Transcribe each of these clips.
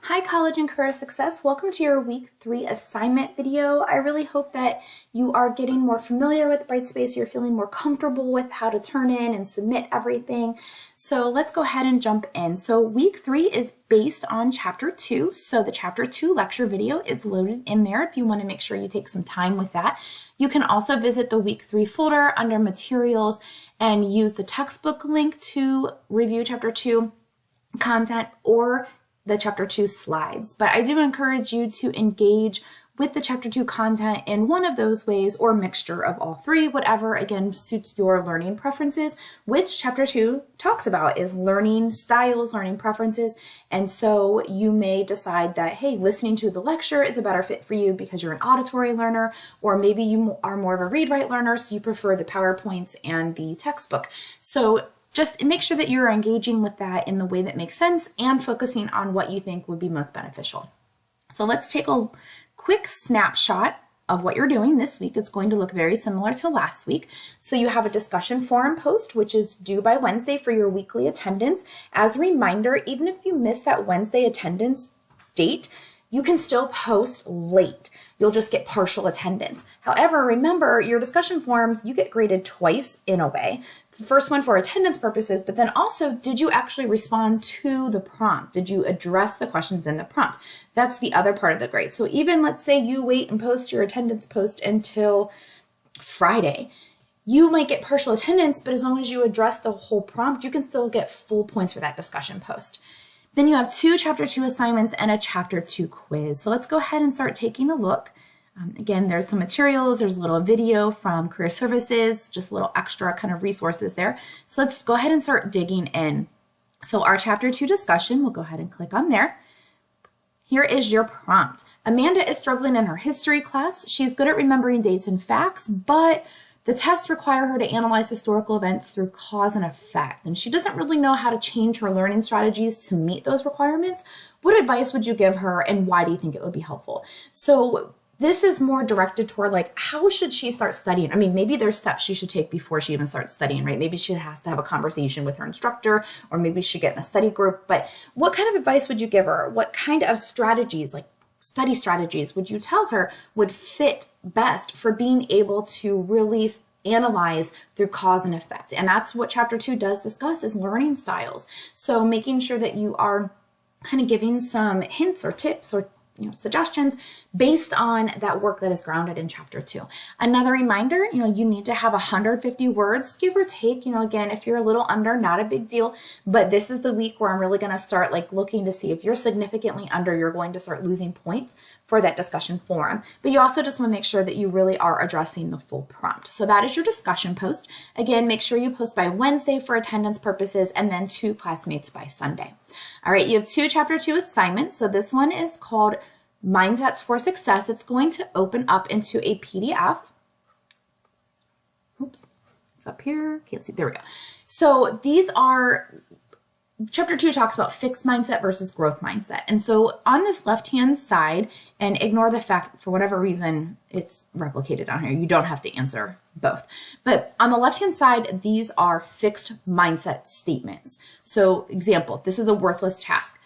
Hi, college and career success. Welcome to your week 3 assignment video. I really hope that you are getting more familiar with Brightspace. You're feeling more comfortable with how to turn in and submit everything. So let's go ahead and jump in. So week 3 is based on chapter 2. So the chapter 2 lecture video is loaded in there if you want to make sure you take some time with that. You can also visit the week 3 folder under materials and use the textbook link to review chapter 2 content or the chapter 2 slides. But I do encourage you to engage with the chapter 2 content in one of those ways or mixture of all three, whatever again suits your learning preferences, which chapter 2 talks about is learning styles, learning preferences. And so you may decide that, hey, listening to the lecture is a better fit for you because you're an auditory learner, or maybe you are more of a read-write learner, so you prefer the PowerPoints and the textbook. So just make sure that you're engaging with that in the way that makes sense and focusing on what you think would be most beneficial. So let's take a quick snapshot of what you're doing this week. It's going to look very similar to last week. So you have a discussion forum post, which is due by Wednesday for your weekly attendance. As a reminder, even if you miss that Wednesday attendance date, you can still post late. You'll just get partial attendance. However, remember your discussion forums, you get graded twice in a way. The first one for attendance purposes, but then also, did you actually respond to the prompt? Did you address the questions in the prompt? That's the other part of the grade. So even let's say you wait and post your attendance post until Friday. You might get partial attendance, but as long as you address the whole prompt, you can still get full points for that discussion post. Then you have 2 chapter 2 assignments and a chapter 2 quiz. So let's go ahead and start taking a look. Again, there's some materials, there's a little video from Career Services, just a little extra kind of resources there. So let's go ahead and start digging in. So our chapter 2 discussion, we'll go ahead and click on there. Here is your prompt. Amanda is struggling in her history class. She's good at remembering dates and facts, but the tests require her to analyze historical events through cause and effect, and she doesn't really know how to change her learning strategies to meet those requirements. What advice would you give her, and why do you think it would be helpful? So this is more directed toward like, how should she start studying? I mean, maybe there's steps she should take before she even starts studying, right? Maybe she has to have a conversation with her instructor, or maybe she should get in a study group. But what kind of advice would you give her? What kind of strategies, like study strategies, would you tell her would fit best for being able to really analyze through cause and effect? And that's what chapter 2 does discuss, is learning styles. So making sure that you are kind of giving some hints or tips or suggestions based on that work that is grounded in chapter 2. Another reminder, you need to have 150 words, give or take. Again, if you're a little under, not a big deal, but this is the week where I'm really going to start looking to see if you're significantly under, you're going to start losing points for that discussion forum. But you also just want to make sure that you really are addressing the full prompt. So that is your discussion post. Again, make sure you post by Wednesday for attendance purposes, and then 2 classmates by Sunday. All right, you have 2 chapter 2 assignments. So this one is called Mindsets for Success. It's going to open up into a PDF. Oops, it's up here. Can't see. There we go. So these are, chapter 2 talks about fixed mindset versus growth mindset. And so on this left-hand side, and ignore the fact, for whatever reason, it's replicated on here. You don't have to answer both. But on the left-hand side, these are fixed mindset statements. So example, this is a worthless task.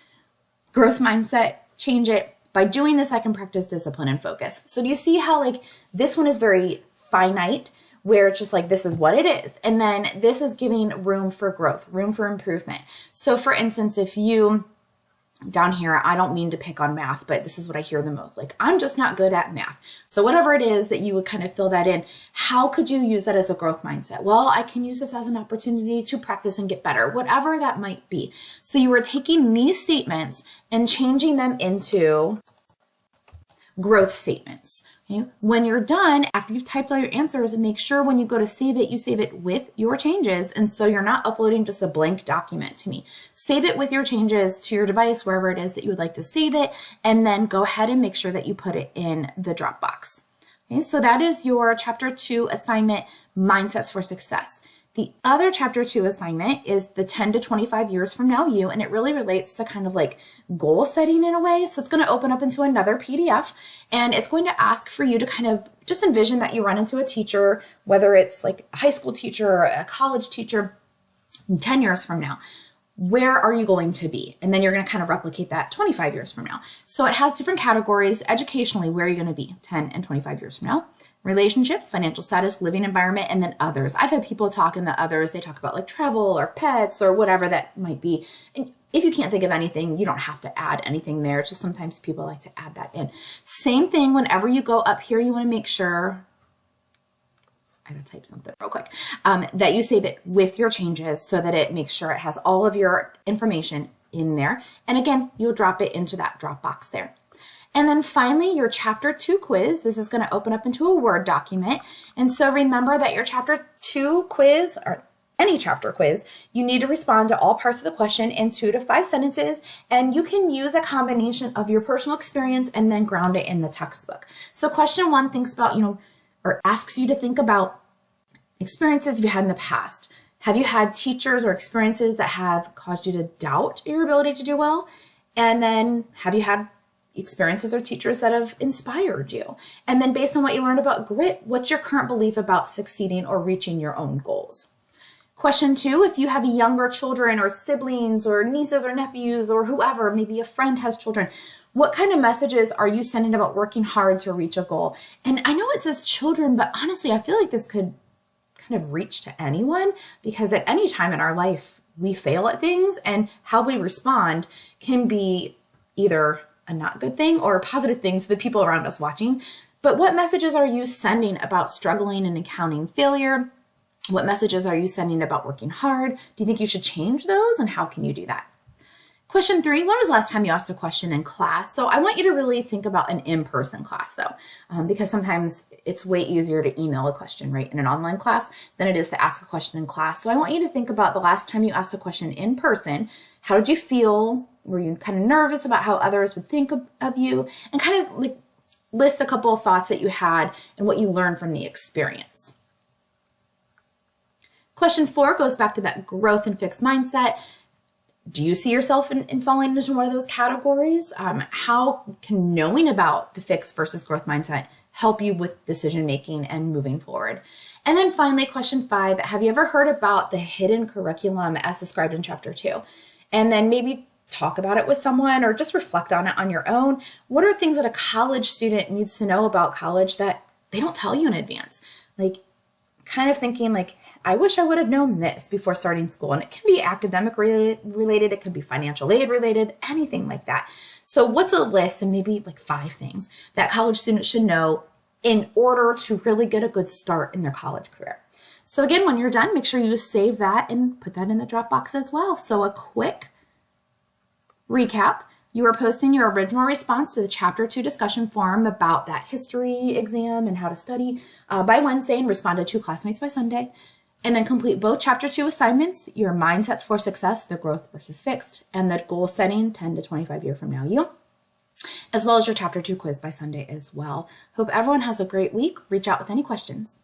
Growth mindset, change it. By doing this, I can practice discipline and focus. So do you see how this one is very finite, where it's just this is what it is. And then this is giving room for growth, room for improvement. So for instance, if you, down here, I don't mean to pick on math, but this is what I hear the most. I'm just not good at math. So whatever it is that you would kind of fill that in, how could you use that as a growth mindset? Well, I can use this as an opportunity to practice and get better, whatever that might be. So you are taking these statements and changing them into growth statements. Okay? When you're done, after you've typed all your answers, make sure when you go to save it, you save it with your changes. And so you're not uploading just a blank document to me. Save it with your changes to your device, wherever it is that you would like to save it, and then go ahead and make sure that you put it in the Dropbox. Okay? So that is your chapter 2 assignment, Mindsets for Success. The other chapter 2 assignment is the 10 to 25 years from now you, and it really relates to kind of goal setting in a way. So it's going to open up into another PDF, and it's going to ask for you to kind of just envision that you run into a teacher, whether it's a high school teacher or a college teacher, 10 years from now. where are you going to be? And then you're going to kind of replicate that 25 years from now. So it has different categories. Educationally, where are you going to be 10 and 25 years from now? Relationships, financial status, living environment, and then others. I've had people talk in the others. They talk about like travel or pets or whatever that might be. And if you can't think of anything, you don't have to add anything there. It's just sometimes people like to add that in. Same thing whenever you go up here, you want to make sure, I gotta type something real quick, that you save it with your changes so that it makes sure it has all of your information in there. And again, you'll drop it into that Dropbox there. And then finally, your chapter 2 quiz. This is going to open up into a Word document. And so remember that your chapter 2 quiz, or any chapter quiz, you need to respond to all parts of the question in 2 to 5 sentences. And you can use a combination of your personal experience and then ground it in the textbook. So question 1 thinks about, or asks you to think about experiences you had in the past. Have you had teachers or experiences that have caused you to doubt your ability to do well? And then have you had experiences or teachers that have inspired you? And then based on what you learned about grit, what's your current belief about succeeding or reaching your own goals? Question 2, if you have younger children or siblings or nieces or nephews or whoever, maybe a friend has children, what kind of messages are you sending about working hard to reach a goal? And I know it says children, but honestly, I feel like this could kind of reach to anyone, because at any time in our life, we fail at things, and how we respond can be either a not good thing or a positive thing to the people around us watching. But what messages are you sending about struggling and encountering failure? What messages are you sending about working hard? Do you think you should change those, and how can you do that? Question 3, when was the last time you asked a question in class? So I want you to really think about an in-person class though, because sometimes it's way easier to email a question, right, in an online class than it is to ask a question in class. So I want you to think about the last time you asked a question in person. How did you feel? Were you kind of nervous about how others would think of you? And kind of like list a couple of thoughts that you had and what you learned from the experience. Question 4 goes back to that growth and fixed mindset. Do you see yourself in falling into one of those categories? How can knowing about the fixed versus growth mindset help you with decision making and moving forward? And then finally, question 5, have you ever heard about the hidden curriculum as described in chapter 2? And then maybe talk about it with someone or just reflect on it on your own. What are things that a college student needs to know about college that they don't tell you in advance? Like kind of thinking like, I wish I would have known this before starting school. And it can be academic related, it can be financial aid related, anything like that. So what's a list, and maybe like 5 things that college students should know in order to really get a good start in their college career? So again, when you're done, make sure you save that and put that in the Dropbox as well. So a quick recap. You are posting your original response to the Chapter 2 discussion forum about that history exam and how to study by Wednesday, and respond to 2 classmates by Sunday. And then complete both Chapter 2 assignments, your mindsets for success, the growth versus fixed, and the goal setting 10 to 25 year from now you, as well as your Chapter 2 quiz by Sunday as well. Hope everyone has a great week. Reach out with any questions.